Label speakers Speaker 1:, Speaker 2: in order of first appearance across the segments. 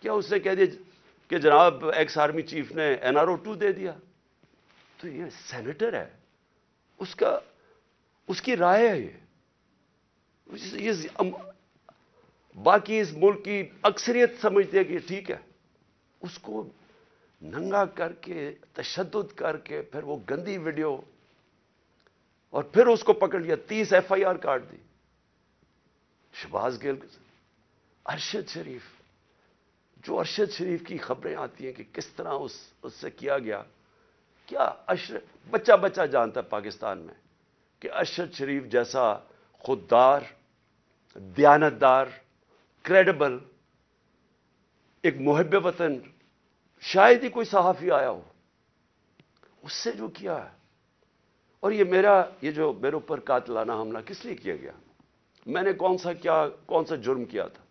Speaker 1: کیا اس نے کہہ دیا کہ جناب ایکس آرمی چیف نے NRO 2 دے دیا؟ تو یہ سینیٹر ہے، اس کی رائے ہے یہ باقی اس ملک کی اکثریت سمجھتے ہیں کہ ٹھیک ہے، اس کو ننگا کر کے تشدد کر کے پھر وہ گندی ویڈیو، اور پھر اس کو پکڑ لیا، 30 FIR کاٹ دی. شہباز گل، ارشد شریف، جو ارشد شریف کی خبریں آتی ہیں کہ کس طرح اس سے کیا گیا، کیا بچہ جانتا ہے پاکستان میں کہ ارشد شریف جیسا خوددار، دیانتدار، کریڈیبل، ایک محب وطن شاید ہی کوئی صحافی آیا ہو، اس سے جو کیا ہے. اور یہ جو میرے اوپر قاتلانہ حملہ کس لیے کیا گیا؟ میں نے کون سا جرم کیا تھا؟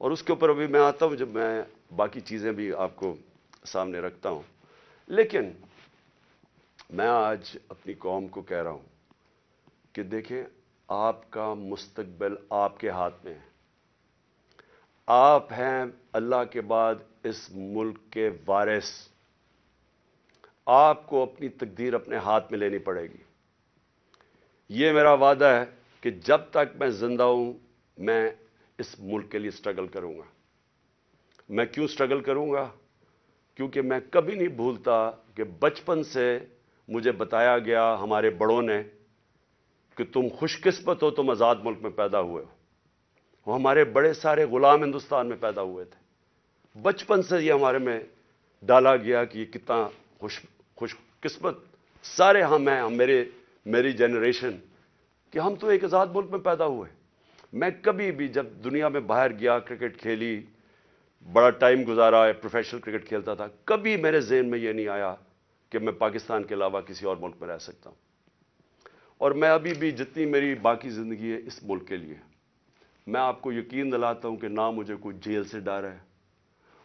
Speaker 1: اور اس کے اوپر ابھی میں آتا ہوں جب میں باقی چیزیں بھی آپ کو سامنے رکھتا ہوں. لیکن میں آج اپنی قوم کو کہہ رہا ہوں کہ دیکھیں، آپ کا مستقبل آپ کے ہاتھ میں ہے. آپ ہیں اللہ کے بعد اس ملک کے وارث. آپ کو اپنی تقدیر اپنے ہاتھ میں لینی پڑے گی. یہ میرا وعدہ ہے کہ جب تک میں زندہ ہوں میں اس ملک کے لیے سٹرگل کروں گا. میں کیوں سٹرگل کروں گا؟ کیونکہ میں کبھی نہیں بھولتا کہ بچپن سے مجھے بتایا گیا ہمارے بڑوں نے کہ تم خوش قسمت ہو، تم آزاد ملک میں پیدا ہوئے ہو. وہ ہمارے بڑے سارے غلام ہندوستان میں پیدا ہوئے تھے. بچپن سے یہ ہمارے میں ڈالا گیا کہ یہ کتنا خوش قسمت سارے ہم ہیں، میری جنریشن، کہ ہم تو ایک آزاد ملک میں پیدا ہوئے. میں کبھی بھی جب دنیا میں باہر گیا، کرکٹ کھیلی، بڑا ٹائم گزارا ہے، پروفیشنل کرکٹ کھیلتا تھا، کبھی میرے ذہن میں یہ نہیں آیا کہ میں پاکستان کے علاوہ کسی اور ملک میں رہ سکتا ہوں. اور میں ابھی بھی جتنی میری باقی زندگی ہے اس ملک کے لیے، میں آپ کو یقین دلاتا ہوں کہ نہ مجھے کوئی جیل سے ڈر ہے.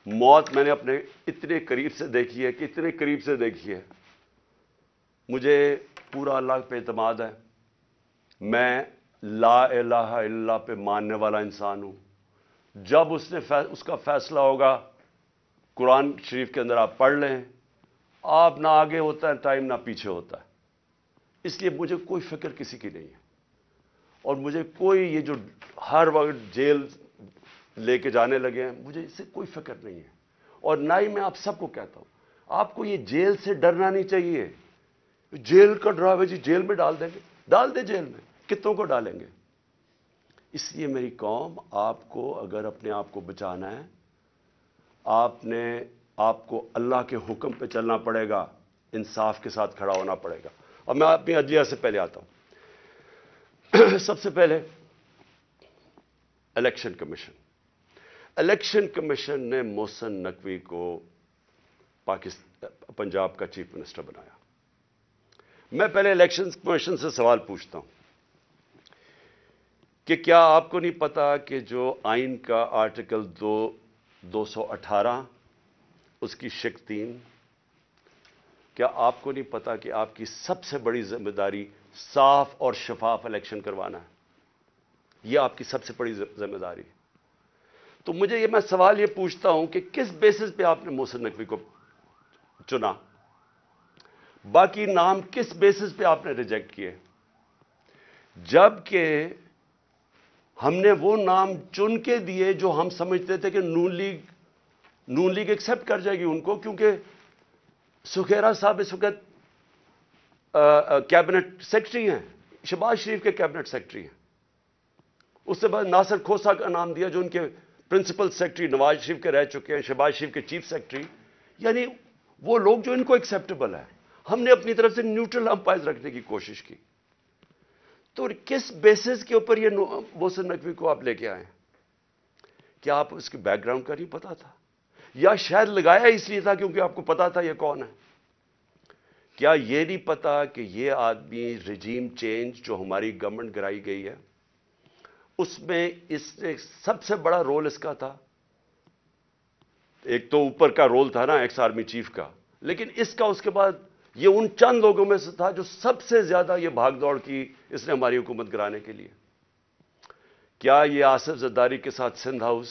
Speaker 1: موت میں نے اپنے اتنے قریب سے دیکھی ہے کہ اتنے قریب سے دیکھی ہے. مجھے پورا اللہ پہ اعتماد ہے. میں لا الہ الا اللہ پہ ماننے والا انسان ہوں. جب اس کا فیصلہ ہوگا، قرآن شریف کے اندر آپ پڑھ لیں، آپ نہ آگے ہوتا ہے ٹائم نہ پیچھے ہوتا ہے. اس لیے مجھے کوئی فکر کسی کی نہیں ہے. اور مجھے کوئی یہ جو ہر وقت جیل لے کے جانے لگے ہیں، مجھے اس سے کوئی فکر نہیں ہے. اور نہ ہی میں آپ سب کو کہتا ہوں آپ کو یہ جیل سے ڈرنا نہیں چاہیے. جیل کا ڈراوے جی جیل میں ڈال دیں گے، ڈال دیں جیل میں، کتنوں کو ڈالیں گے. اس لیے میری قوم، آپ کو اگر اپنے آپ کو بچانا ہے، آپ کو اللہ کے حکم پہ چلنا پڑے گا، انصاف کے ساتھ کھڑا ہونا پڑے گا. اور میں اپنی عدلیہ سے پہلے آتا ہوں. سب سے پہلے الیکشن کمیشن نے محسن نقوی کو پنجاب کا چیف منسٹر بنایا. میں پہلے الیکشن کمیشن سے سوال پوچھتا ہوں کہ کیا آپ کو نہیں پتا کہ جو آئین کا آرٹیکل 218 اس کی شق 3، کیا آپ کو نہیں پتا کہ آپ کی سب سے بڑی ذمہ داری صاف اور شفاف الیکشن کروانا ہے؟ یہ آپ کی سب سے بڑی ذمہ داری. تو میں سوال یہ پوچھتا ہوں کہ کس بیسس پہ آپ نے محسن نقوی کو چنا؟ باقی نام کس بیسس پہ آپ نے ریجیکٹ کیے؟ جبکہ ہم نے وہ نام چن کے دیے جو ہم سمجھتے تھے کہ نون لیگ ایکسپٹ کر جائے گی ان کو، کیونکہ سکھیرا صاحب اس وقت کیبنٹ سیکرٹری ہیں، شہباز شریف کے کیبنٹ سیکرٹری ہیں. اس سے بعد ناصر کھوسا کا نام دیا جو ان کے پرنسپل سیکرٹری نواز شریف کے رہ چکے ہیں، شہباز شریف کے چیف سیکرٹری. یعنی وہ لوگ جو ان کو ایکسیپٹیبل ہے. ہم نے اپنی طرف سے نیوٹرل امپائر رکھنے کی کوشش کی. تو کس بیسس کے اوپر یہ محسن نقوی کو آپ لے کے آئے؟ کیا آپ اس کے بیک گراؤنڈ کا نہیں پتا تھا؟ یا شاید لگایا اس لیے تھا کیونکہ آپ کو پتا تھا یہ کون ہے؟ کیا یہ نہیں پتا کہ یہ آدمی رجیم چینج جو ہماری گورنمنٹ کرائی گئی ہے اس میں اس نے سب سے بڑا رول اس کا تھا. ایک تو اوپر کا رول تھا نا ایکس آرمی چیف کا، لیکن اس کا اس کے بعد یہ ان چند لوگوں میں سے تھا جو سب سے زیادہ یہ بھاگ دوڑ کی اس نے ہماری حکومت کرانے کے لیے. کیا یہ آصف زرداری کے ساتھ سندھ ہاؤس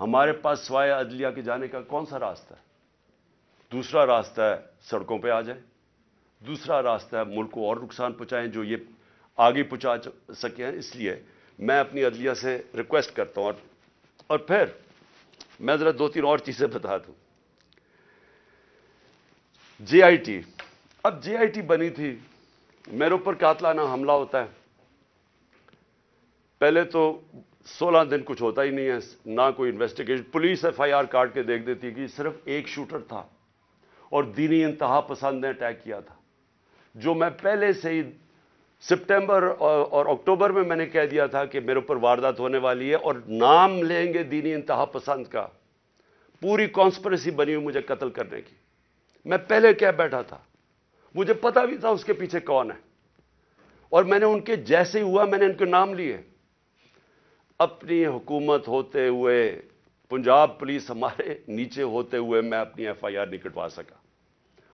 Speaker 1: ہمارے پاس سوائے عدلیہ کے جانے کا کون سا راستہ ہے؟ دوسرا راستہ ہے سڑکوں پہ آ جائیں، دوسرا راستہ ہے ملک کو اور نقصان پہنچائیں جو یہ آگے پہنچا سکے ہیں۔ اس لیے میں اپنی عدلیہ سے ریکویسٹ کرتا ہوں، اور پھر میں ذرا دو تین اور چیزیں بتا دوں۔ جے آئی ٹی، اب جے آئی ٹی بنی تھی، میرے اوپر قاتلانہ حملہ ہوتا ہے، پہلے تو 16 دن کچھ ہوتا ہی نہیں ہے، نہ کوئی investigation, police F I R کاٹ کے دیکھ دیتی کہ صرف ایک شوٹر تھا اور دینی انتہا پسند نے اٹیک کیا تھا، جو میں پہلے سے ہی سپٹمبر اور اکتوبر میں نے کہہ دیا تھا کہ میرے اوپر واردات ہونے والی ہے اور نام لیں گے دینی انتہا پسند کا، پوری کانسپریسی بنی ہوئی مجھے قتل کرنے کی۔ میں پہلے کہہ بیٹھا تھا، مجھے پتا بھی تھا اس کے پیچھے کون ہے، اور میں نے ان کے جیسے ہی ہوا میں نے ان کے نام لیے۔ اپنی حکومت ہوتے ہوئے، پنجاب پولیس ہمارے نیچے ہوتے ہوئے میں اپنی ایف آئی آر نہیں کٹوا سکا۔